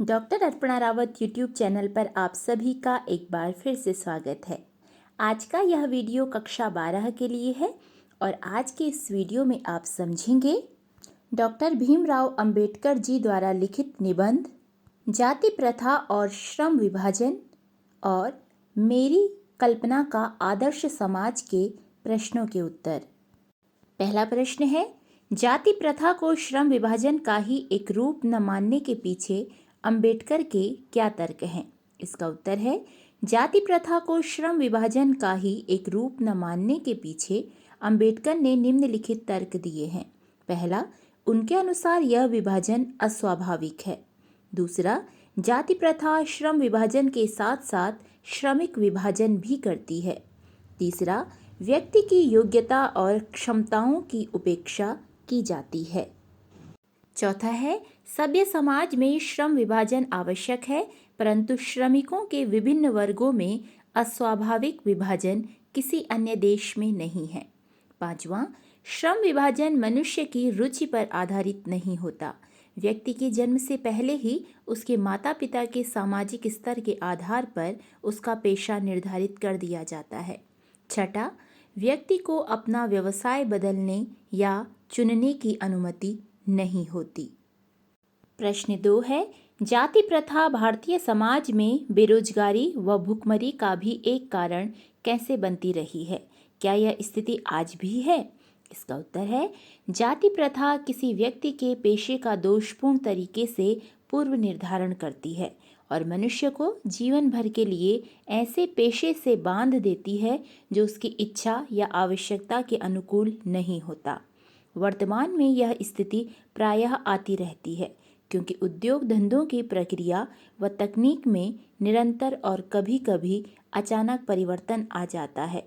Doctor Arpana Rawat YouTube channel पर आप सभी का एक बार फिर से स्वागत है। आज का यह वीडियो कक्षा 12 के लिए है और आज के इस वीडियो में आप समझेंगे डॉक्टर भीमराव अंबेडकर जी द्वारा लिखित निबंध जाति प्रथा और श्रम विभाजन और मेरी कल्पना का आदर्श समाज के प्रश्नों के उत्तर। पहला प्रश्न है, जाति प्रथा को श्रम विभाजन का ही एक रूप न मानने के पीछे अंबेडकर के क्या तर्क हैं? इसका उत्तर है, जाति प्रथा को श्रम विभाजन का ही एक रूप न मानने के पीछे अंबेडकर ने निम्नलिखित तर्क दिए हैं। पहला, उनके अनुसार यह विभाजन अस्वाभाविक है। दूसरा, जाति प्रथा श्रम विभाजन के साथ साथ श्रमिक विभाजन भी करती है। तीसरा, व्यक्ति की योग्यता और क्षमताओं की उपेक्षा की जाती है। चौथा है, सभ्य समाज में श्रम विभाजन आवश्यक है, परंतु श्रमिकों के विभिन्न वर्गों में अस्वाभाविक विभाजन किसी अन्य देश में नहीं है। पांचवा, श्रम विभाजन मनुष्य की रुचि पर आधारित नहीं होता। व्यक्ति के जन्म से पहले ही उसके माता पिता के सामाजिक स्तर के आधार पर उसका पेशा निर्धारित कर दिया जाता है। छठा, व्यक्ति को अपना व्यवसाय बदलने या चुनने की अनुमति नहीं होती। प्रश्न 2 है, जाति प्रथा भारतीय समाज में बेरोजगारी व भुखमरी का भी एक कारण कैसे बनती रही है? क्या यह स्थिति आज भी है? इसका उत्तर है, जाति प्रथा किसी व्यक्ति के पेशे का दोषपूर्ण तरीके से पूर्व निर्धारण करती है और मनुष्य को जीवन भर के लिए ऐसे पेशे से बांध देती है जो उसकी इच्छा या आवश्यकता के अनुकूल नहीं होता। वर्तमान में यह स्थिति प्रायः आती रहती है क्योंकि उद्योग धंधों की प्रक्रिया व तकनीक में निरंतर और कभी-कभी अचानक परिवर्तन आ जाता है।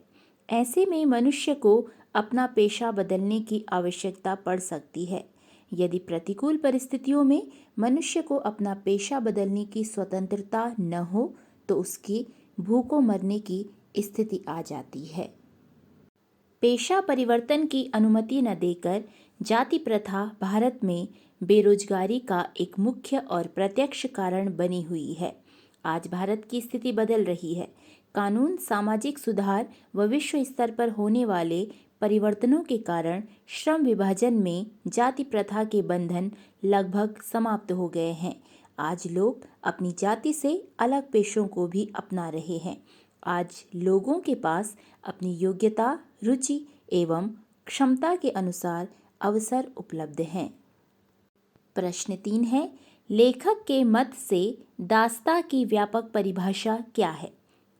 ऐसे में मनुष्य को अपना पेशा बदलने की आवश्यकता पड़ सकती है। यदि प्रतिकूल परिस्थितियों में मनुष्य को अपना पेशा बदलने की स्वतंत्रता न हो तो उसकी भूखों मरने की स्थिति आ जाती है। पेशा परिवर्तन की अनुमति न देकर जाति प्रथा भारत में बेरोजगारी का एक मुख्य और प्रत्यक्ष कारण बनी हुई है। आज भारत की स्थिति बदल रही है। कानून, सामाजिक सुधार व विश्व स्तर पर होने वाले परिवर्तनों के कारण श्रम विभाजन में जाति प्रथा के बंधन लगभग समाप्त हो गए हैं। आज लोग अपनी जाति से अलग पेशों को भी अपना रहे हैं। आज लोगों के पास अपनी योग्यता, रुचि एवं क्षमता के अनुसार अवसर उपलब्ध हैं। प्रश्न 3 है, लेखक के मत से दास्ता की व्यापक परिभाषा क्या है?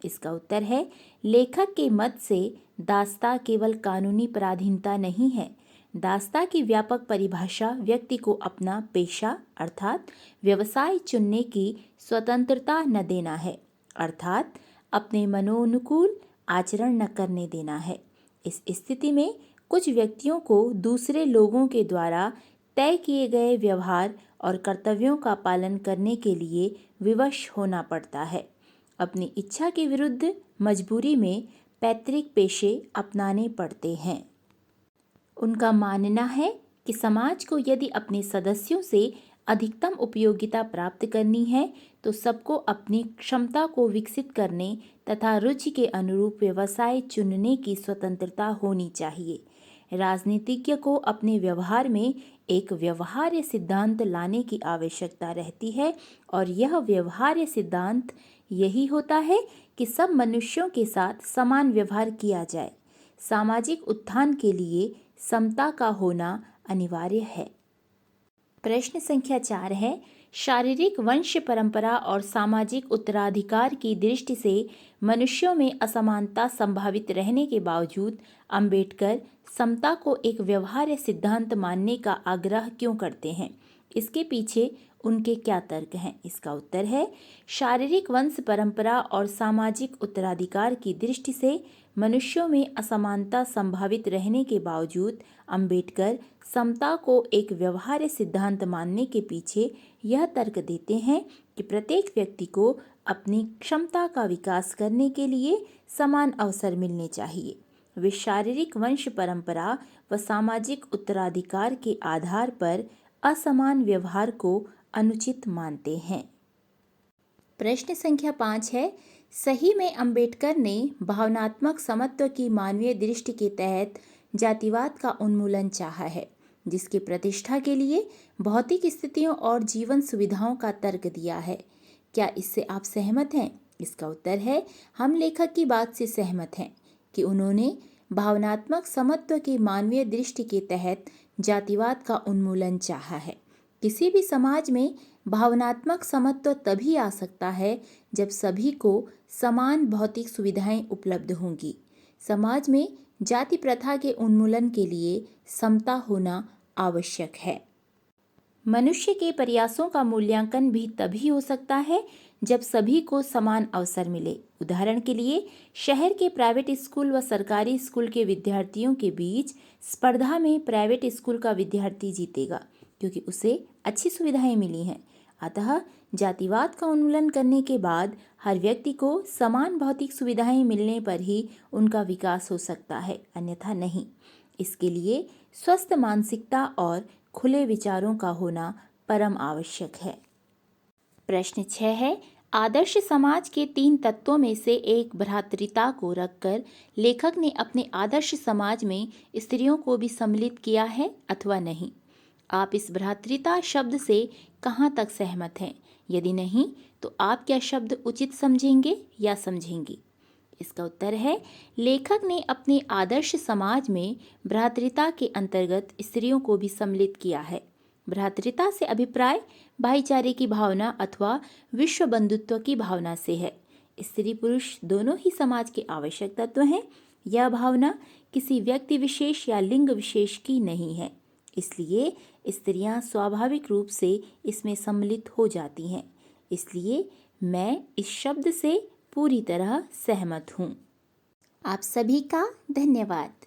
इसका उत्तर है, लेखक के मत से दास्ता केवल कानूनी पराधीनता नहीं है। दास्ता की व्यापक परिभाषा व्यक्ति को अपना पेशा अर्थात व्यवसाय चुनने की स्वतंत्रता न देना है, अर्थात अपने मनोनुकूल आचरण न करने देना है। इस स्थिति में कुछ व्यक्तियों को दूसरे लोगों के द्वारा तय किए गए व्यवहार और कर्तव्यों का पालन करने के लिए विवश होना पड़ता है। अपनी इच्छा के विरुद्ध मजबूरी में पैतृक पेशे अपनाने पड़ते हैं। उनका मानना है कि समाज को यदि अपने सदस्यों से अधिकतम उपयोगिता प्राप्त करनी है तो सबको अपनी क्षमता को विकसित करने तथा रुचि के अनुरूप व्यवसाय चुनने की स्वतंत्रता होनी चाहिए। राजनीतिज्ञ को अपने व्यवहार में एक व्यवहार्य सिद्धांत लाने की आवश्यकता रहती है और यह व्यवहार्य सिद्धांत यही होता है कि सब मनुष्यों के साथ समान व्यवहार किया जाए। सामाजिक उत्थान के लिए समता का होना अनिवार्य है। प्रश्न संख्या 4 है, शारीरिक वंश परंपरा और सामाजिक उत्तराधिकार की दृष्टि से मनुष्यों में असमानता संभावित रहने के बावजूद अंबेडकर समता को एक व्यवहार्य सिद्धांत मानने का आग्रह क्यों करते हैं? इसके पीछे उनके क्या तर्क हैं? इसका उत्तर है, शारीरिक वंश परंपरा और सामाजिक उत्तराधिकार की दृष्टि से मनुष्यों में असमानता संभावित रहने के बावजूद अंबेडकर समता को एक व्यवहार्य सिद्धांत मानने के पीछे यह तर्क देते हैं कि प्रत्येक व्यक्ति को अपनी क्षमता का विकास करने के लिए समान अवसर मिलने चाहिए। वे शारीरिक वंश परंपरा व सामाजिक उत्तराधिकार के आधार पर असमान व्यवहार को अनुचित मानते हैं। प्रश्न संख्या 5 है, सही में अंबेडकर ने भावनात्मक समत्व की मानवीय दृष्टि के तहत जातिवाद का उन्मूलन चाहा है, जिसकी प्रतिष्ठा के लिए भौतिक स्थितियों और जीवन सुविधाओं का तर्क दिया है। क्या इससे आप सहमत हैं? इसका उत्तर है, हम लेखक की बात से सहमत हैं कि उन्होंने भावनात्मक समत्व की मानवीय दृष्टि के तहत जातिवाद का उन्मूलन चाहा है। किसी भी समाज में भावनात्मक समत्व तभी आ सकता है जब सभी को समान भौतिक सुविधाएं उपलब्ध होंगी। समाज में जाति प्रथा के उन्मूलन के लिए समता होना आवश्यक है। मनुष्य के प्रयासों का मूल्यांकन भी तभी हो सकता है जब सभी को समान अवसर मिले। उदाहरण के लिए, शहर के प्राइवेट स्कूल व सरकारी स्कूल के विद्यार्थियों के बीच स्पर्धा में प्राइवेट स्कूल का विद्यार्थी जीतेगा, क्योंकि उसे अच्छी सुविधाएं मिली हैं। अतः जातिवाद का उन्मूलन करने के बाद हर व्यक्ति को समान भौतिक सुविधाएं मिलने पर ही उनका विकास हो सकता है, अन्यथा नहीं। इसके लिए स्वस्थ मानसिकता और खुले विचारों का होना परम आवश्यक है। प्रश्न 6 है, आदर्श समाज के 3 तत्वों में से एक भ्रातृता को रखकर लेखक ने अपने आदर्श समाज में स्त्रियों को भी सम्मिलित किया है अथवा नहीं। आप इस भ्रातृता शब्द से कहाँ तक सहमत हैं? यदि नहीं, तो आप क्या शब्द उचित समझेंगे या समझेंगी? इसका उत्तर है, लेखक ने अपने आदर्श समाज में भ्रातृता के अंतर्गत स्त्रियों को भी सम्मिलित किया है। भ्रातृता से अभिप्राय भाईचारे की भावना अथवा विश्व बंधुत्व की भावना से है। स्त्री पुरुष दोनों ही समाज के आवश्यक तत्व हैं। यह भावना किसी व्यक्ति विशेष या लिंग विशेष की नहीं है, इसलिए स्त्रियां स्वाभाविक रूप से इसमें सम्मिलित हो जाती हैं। इसलिए मैं इस शब्द से पूरी तरह सहमत हूँ। आप सभी का धन्यवाद।